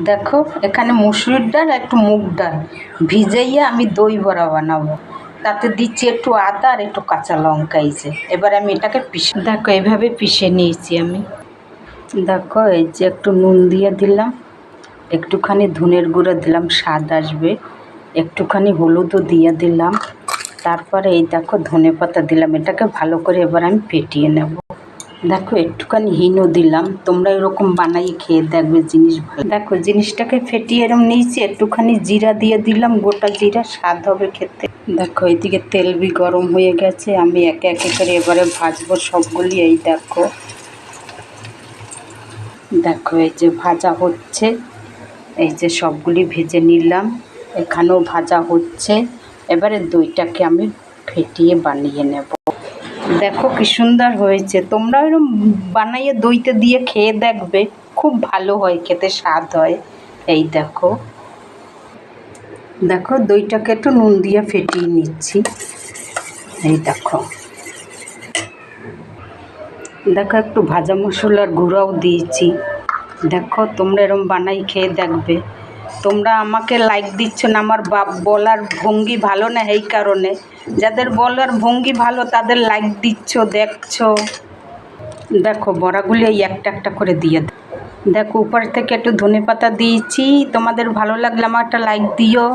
দেখো এখানে মসুরির ডাল আর একটু মুগ ডাল ভিজাইয়া আমি দই বড়া বানাবো। তাতে দিচ্ছি একটু আদা আর একটু কাঁচা লঙ্কা। এই যে এবার আমি এটাকে পিষে, দেখো এভাবে পিষে নিয়েছি আমি। দেখো এই যে একটু নুন দিয়ে দিলাম, একটুখানি ধনের গুঁড়ো দিলাম স্বাদ আসবে, একটুখানি হলুদও দিয়ে দিলাম, তারপরে এই দেখো ধনে পাতা দিলাম। এটাকে ভালো করে এবার আমি ফেটিয়ে নেব। দেখো একটুখানি হিংও দিলাম, তোমরা এরকম বানাই খেয়ে দেখবে জিনিস ভালো। দেখো জিনিসটাকে ফেটিয়ে এরকম নিয়েছি, একটুখানি জিরা দিয়ে দিলাম, গোটা জিরা, স্বাদ হবে খেতে। দেখো এইদিকে তেল বি গরম হয়ে গেছে, আমি একে একে করে এবারে ভাজবো সবগুলি। এই দেখো, দেখো এই যে ভাজা হচ্ছে, এই যে সবগুলি ভেজে নিলাম, এখানেও ভাজা হচ্ছে। এবারে দইটাকে আমি ফেটিয়ে বানিয়ে নেব। দেখো কি সুন্দর হয়েছে, তোমরা এরকম বানাইয়ে দইতে দিয়ে খেয়ে দেখবে, খুব ভালো হয় খেতে, স্বাদ হয়। এই দেখো, দেখো দইটাকে একটু নুন দিয়ে ফেটিয়ে নিচ্ছি। এই দেখো, দেখো একটু ভাজা মশলার গুঁড়াও দিয়েছি। দেখো তোমরা এরকম বানাই খেয়ে দেখবে। তোমরা আমাকে লাইক দিচ্ছ না, আমার বলার ভঙ্গি ভালো না, এই কারণে। যাদের বলার ভঙ্গি ভালো তাদের লাইক দিচ্ছ, দেখছো। দেখো বড়াগুলি এই একটা একটা করে দিয়ে দাও। দেখো উপর থেকে একটু ধনেপাতা দিয়েছি। তোমাদের ভালো লাগলে আমার একটা লাইক দিও।